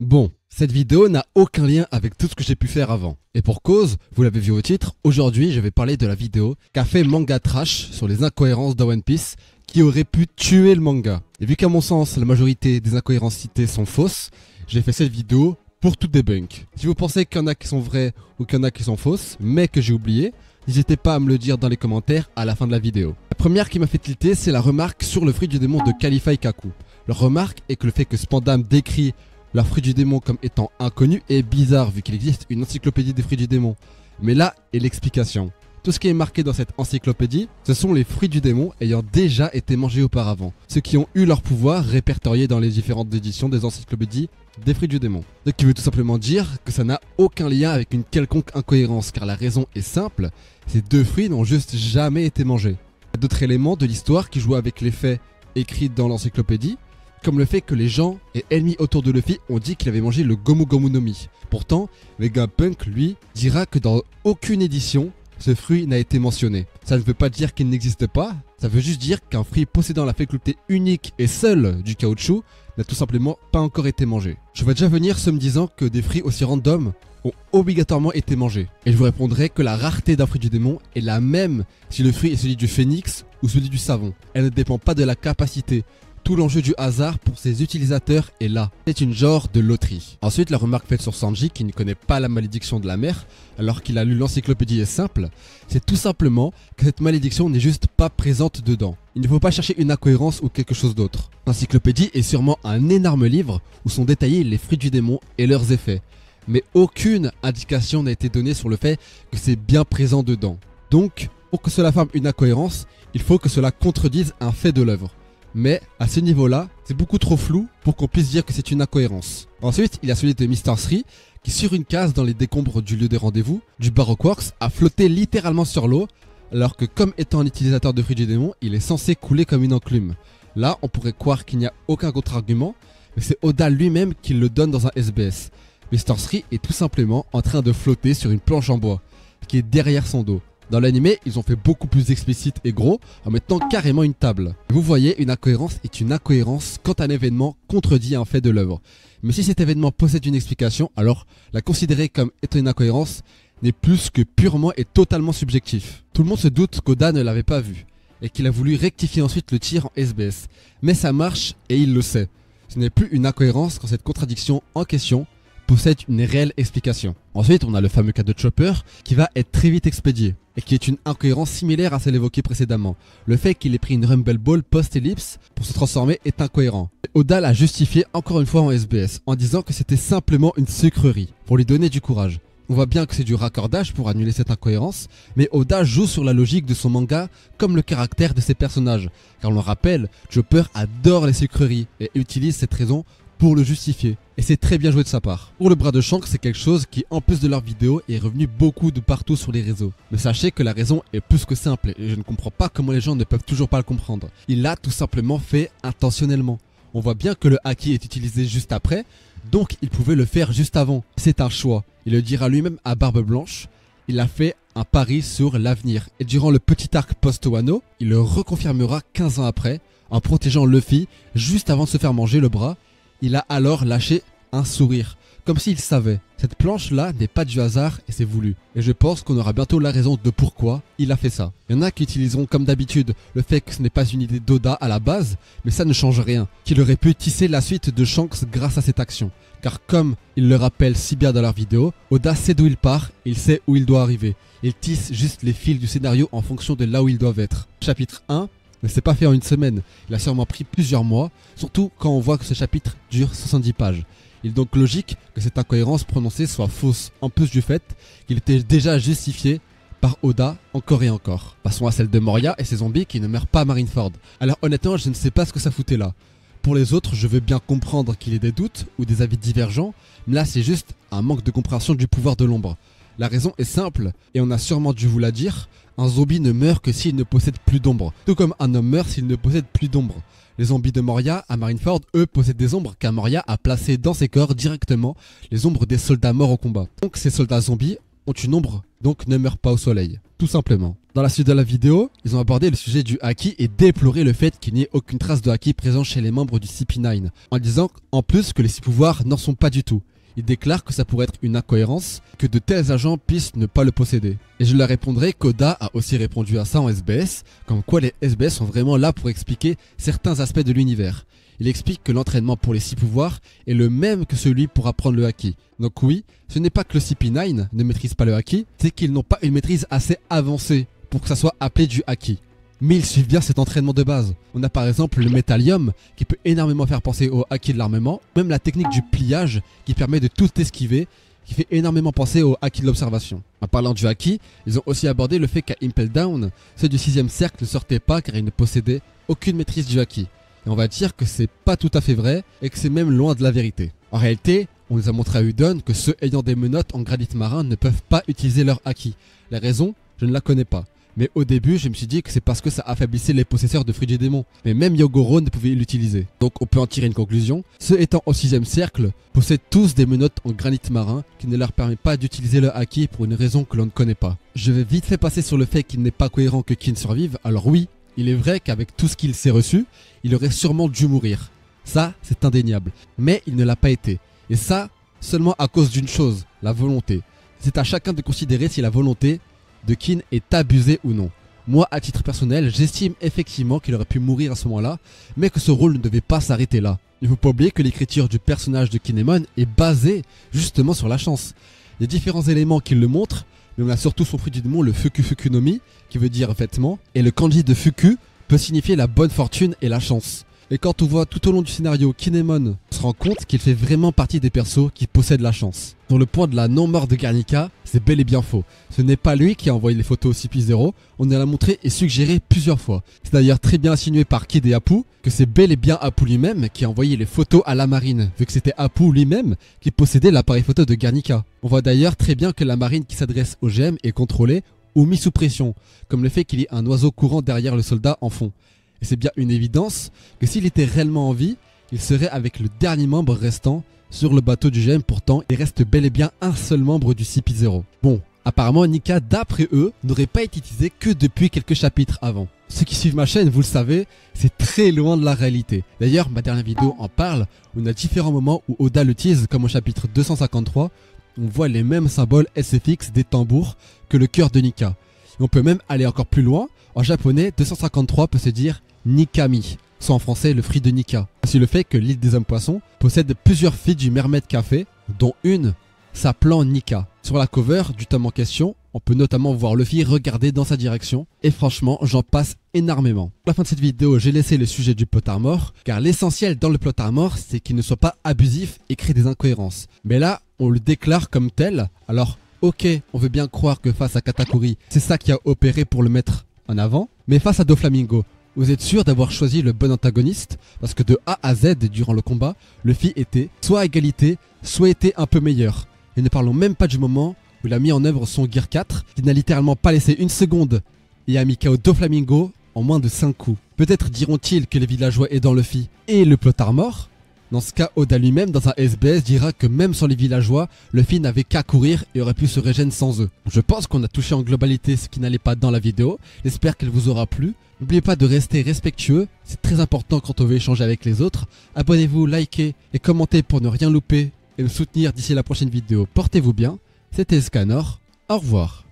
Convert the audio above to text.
Bon, cette vidéo n'a aucun lien avec tout ce que j'ai pu faire avant. Et pour cause, vous l'avez vu au titre, aujourd'hui je vais parler de la vidéo qu'a fait Manga Trash sur les incohérences de One Piece qui aurait pu tuer le manga. Et vu qu'à mon sens, la majorité des incohérences citées sont fausses, j'ai fait cette vidéo pour tout débunk. Si vous pensez qu'il y en a qui sont vraies ou qu'il y en a qui sont fausses, mais que j'ai oublié, n'hésitez pas à me le dire dans les commentaires à la fin de la vidéo. La première qui m'a fait tilter, c'est la remarque sur le fruit du démon de Khalifa et Kaku. Leur remarque est que le fait que Spandam décrit leur fruit du démon comme étant inconnu est bizarre vu qu'il existe une encyclopédie des fruits du démon. Mais là est l'explication. Tout ce qui est marqué dans cette encyclopédie, ce sont les fruits du démon ayant déjà été mangés auparavant. Ceux qui ont eu leur pouvoir répertoriés dans les différentes éditions des encyclopédies des fruits du démon. Ce qui veut tout simplement dire que ça n'a aucun lien avec une quelconque incohérence, car la raison est simple, ces deux fruits n'ont juste jamais été mangés. Il y a d'autres éléments de l'histoire qui jouent avec les faits écrits dans l'encyclopédie, comme le fait que les gens et ennemis autour de Luffy ont dit qu'il avait mangé le Gomu Gomu no Mi. Pourtant, Vegapunk, lui, dira que dans aucune édition, ce fruit n'a été mentionné. Ça ne veut pas dire qu'il n'existe pas, ça veut juste dire qu'un fruit possédant la faculté unique et seule du caoutchouc n'a tout simplement pas encore été mangé. Je vais déjà venir ce me disant que des fruits aussi random ont obligatoirement été mangés. Et je vous répondrai que la rareté d'un fruit du démon est la même si le fruit est celui du phénix ou celui du savon. Elle ne dépend pas de la capacité. Tout l'enjeu du hasard pour ses utilisateurs est là. C'est une genre de loterie. Ensuite, la remarque faite sur Sanji qui ne connaît pas la malédiction de la mer alors qu'il a lu l'encyclopédie est simple, c'est tout simplement que cette malédiction n'est juste pas présente dedans. Il ne faut pas chercher une incohérence ou quelque chose d'autre. L'encyclopédie est sûrement un énorme livre où sont détaillés les fruits du démon et leurs effets. Mais aucune indication n'a été donnée sur le fait que c'est bien présent dedans. Donc, pour que cela forme une incohérence, il faut que cela contredise un fait de l'œuvre. Mais à ce niveau-là, c'est beaucoup trop flou pour qu'on puisse dire que c'est une incohérence. Ensuite, il y a celui de Mr. Sri qui, sur une case dans les décombres du lieu des rendez-vous, du Baroque Works, a flotté littéralement sur l'eau, alors que comme étant un utilisateur de fruits du démon, il est censé couler comme une enclume. Là, on pourrait croire qu'il n'y a aucun contre-argument, mais c'est Oda lui-même qui le donne dans un SBS. Mr. Sri est tout simplement en train de flotter sur une planche en bois, qui est derrière son dos. Dans l'anime, ils ont fait beaucoup plus explicite et gros en mettant carrément une table. Vous voyez, une incohérence est une incohérence quand un événement contredit un fait de l'œuvre. Mais si cet événement possède une explication, alors la considérer comme étant une incohérence n'est plus que purement et totalement subjectif. Tout le monde se doute qu'Oda ne l'avait pas vu et qu'il a voulu rectifier ensuite le tir en SBS. Mais ça marche et il le sait. Ce n'est plus une incohérence quand cette contradiction en question possède une réelle explication. Ensuite, on a le fameux cas de Chopper qui va être très vite expédié et qui est une incohérence similaire à celle évoquée précédemment. Le fait qu'il ait pris une Rumble Ball post-ellipse pour se transformer est incohérent. Oda l'a justifié encore une fois en SBS en disant que c'était simplement une sucrerie pour lui donner du courage. On voit bien que c'est du raccordage pour annuler cette incohérence, mais Oda joue sur la logique de son manga comme le caractère de ses personnages. Car on le rappelle, Chopper adore les sucreries et utilise cette raison pour le justifier. Et c'est très bien joué de sa part. Pour le bras de Shanks, c'est quelque chose qui, en plus de leur vidéo, est revenu beaucoup de partout sur les réseaux. Mais sachez que la raison est plus que simple, et je ne comprends pas comment les gens ne peuvent toujours pas le comprendre. Il l'a tout simplement fait intentionnellement. On voit bien que le haki est utilisé juste après, donc il pouvait le faire juste avant. C'est un choix. Il le dira lui-même à Barbe Blanche. Il a fait un pari sur l'avenir. Et durant le petit arc post-Wano, il le reconfirmera 15 ans après, en protégeant Luffy juste avant de se faire manger le bras. Il a alors lâché un sourire, comme s'il savait. Cette planche-là n'est pas du hasard et c'est voulu. Et je pense qu'on aura bientôt la raison de pourquoi il a fait ça. Il y en a qui utiliseront comme d'habitude le fait que ce n'est pas une idée d'Oda à la base, mais ça ne change rien. Qu'il aurait pu tisser la suite de Shanks grâce à cette action. Car comme il le rappelle si bien dans leur vidéo, Oda sait d'où il part, il sait où il doit arriver. Il tisse juste les fils du scénario en fonction de là où ils doivent être. Chapitre 1. Mais c'est pas fait en une semaine, il a sûrement pris plusieurs mois, surtout quand on voit que ce chapitre dure 70 pages. Il est donc logique que cette incohérence prononcée soit fausse, en plus du fait qu'il était déjà justifié par Oda encore et encore. Passons à celle de Moria et ses zombies qui ne meurent pas à Marineford. Alors honnêtement, je ne sais pas ce que ça foutait là. Pour les autres, je veux bien comprendre qu'il y ait des doutes ou des avis divergents, mais là c'est juste un manque de compréhension du pouvoir de l'ombre. La raison est simple, et on a sûrement dû vous la dire, un zombie ne meurt que s'il ne possède plus d'ombre, tout comme un homme meurt s'il ne possède plus d'ombre. Les zombies de Moria à Marineford, eux, possèdent des ombres car Moria a placé dans ses corps directement les ombres des soldats morts au combat. Donc ces soldats zombies ont une ombre, donc ne meurent pas au soleil. Tout simplement. Dans la suite de la vidéo, ils ont abordé le sujet du haki et déploré le fait qu'il n'y ait aucune trace de haki présent chez les membres du CP9, en disant en plus que les 6 pouvoirs n'en sont pas du tout. Ils déclarent que ça pourrait être une incohérence, que de tels agents puissent ne pas le posséder. Et je leur répondrai qu'Oda a aussi répondu à ça en SBS, comme quoi les SBS sont vraiment là pour expliquer certains aspects de l'univers. Il explique que l'entraînement pour les 6 pouvoirs est le même que celui pour apprendre le haki. Donc oui, ce n'est pas que le CP9 ne maîtrise pas le haki, c'est qu'ils n'ont pas une maîtrise assez avancée pour que ça soit appelé du haki. Mais ils suivent bien cet entraînement de base. On a par exemple le métallium qui peut énormément faire penser au haki de l'armement, même la technique du pliage qui permet de tout esquiver, qui fait énormément penser au haki de l'observation. En parlant du haki, ils ont aussi abordé le fait qu'à Impel Down, ceux du 6ème cercle ne sortaient pas car ils ne possédaient aucune maîtrise du haki. Et on va dire que c'est pas tout à fait vrai et que c'est même loin de la vérité. En réalité, on nous a montré à Udon que ceux ayant des menottes en granit marin ne peuvent pas utiliser leur haki. La raison, je ne la connais pas. Mais au début, je me suis dit que c'est parce que ça affaiblissait les possesseurs de Frigidémon. Mais même Yogoro ne pouvait l'utiliser. Donc on peut en tirer une conclusion. Ceux étant au 6ème cercle possèdent tous des menottes en granit marin qui ne leur permettent pas d'utiliser leur haki pour une raison que l'on ne connaît pas. Je vais vite fait passer sur le fait qu'il n'est pas cohérent que Kin survive. Alors oui, il est vrai qu'avec tout ce qu'il s'est reçu, il aurait sûrement dû mourir. Ça, c'est indéniable. Mais il ne l'a pas été. Et ça, seulement à cause d'une chose, la volonté. C'est à chacun de considérer si la volonté de Kin est abusée ou non. Moi, à titre personnel, j'estime effectivement qu'il aurait pu mourir à ce moment-là, mais que ce rôle ne devait pas s'arrêter là. Il ne faut pas oublier que l'écriture du personnage de Kinemon est basée justement sur la chance. Il y a différents éléments qui le montrent, mais on a surtout son fruit du démon, le Fuku Fuku no Mi, qui veut dire vêtement, et le kanji de Fuku peut signifier la bonne fortune et la chance. Et quand on voit tout au long du scénario Kinemon, on se rend compte qu'il fait vraiment partie des persos qui possèdent la chance. Sur le point de la non-mort de Guernica, c'est bel et bien faux. Ce n'est pas lui qui a envoyé les photos au CP0, on l'a montré et suggéré plusieurs fois. C'est d'ailleurs très bien insinué par Kid et Apu que c'est bel et bien Apu lui-même qui a envoyé les photos à la marine, vu que c'était Apu lui-même qui possédait l'appareil photo de Guernica. On voit d'ailleurs très bien que la marine qui s'adresse au GM est contrôlée ou mise sous pression, comme le fait qu'il y ait un oiseau courant derrière le soldat en fond. Et c'est bien une évidence que s'il était réellement en vie, il serait avec le dernier membre restant sur le bateau du GM. Pourtant, il reste bel et bien un seul membre du CP0. Bon, apparemment Nika, d'après eux, n'aurait pas été utilisé que depuis quelques chapitres avant. Ceux qui suivent ma chaîne, vous le savez, c'est très loin de la réalité. D'ailleurs, ma dernière vidéo en parle, où on a différents moments où Oda l'utilise, comme au chapitre 253, on voit les mêmes symboles SFX des tambours que le cœur de Nika. Et on peut même aller encore plus loin. En japonais, 253 peut se dire Nikami, soit en français le fruit de Nika. Ainsi le fait que l'île des hommes poissons possède plusieurs filles du Mermaid Café, dont une s'appelant Nika. Sur la cover du tome en question, on peut notamment voir Luffy regarder dans sa direction, et franchement j'en passe énormément. À la fin de cette vidéo, j'ai laissé le sujet du plot armor, car l'essentiel dans le plot armor, c'est qu'il ne soit pas abusif et crée des incohérences. Mais là, on le déclare comme tel, alors ok, on veut bien croire que face à Katakuri, c'est ça qui a opéré pour le mettre en avant, mais face à Doflamingo, vous êtes sûr d'avoir choisi le bon antagoniste? Parce que de A à Z, durant le combat, Luffy était soit à égalité, soit était un peu meilleur. Et ne parlons même pas du moment où il a mis en œuvre son Gear 4, qui n'a littéralement pas laissé une seconde et a mis KO Doflamingo en moins de 5 coups. Peut-être diront-ils que les villageois aidant Luffy et le plot armor. Dans ce cas, Oda lui-même, dans un SBS, dira que même sans les villageois, Luffy n'avait qu'à courir et aurait pu se régénérer sans eux. Je pense qu'on a touché en globalité ce qui n'allait pas dans la vidéo. J'espère qu'elle vous aura plu. N'oubliez pas de rester respectueux, c'est très important quand on veut échanger avec les autres. Abonnez-vous, likez et commentez pour ne rien louper et me soutenir d'ici la prochaine vidéo. Portez-vous bien, c'était Scanor, au revoir.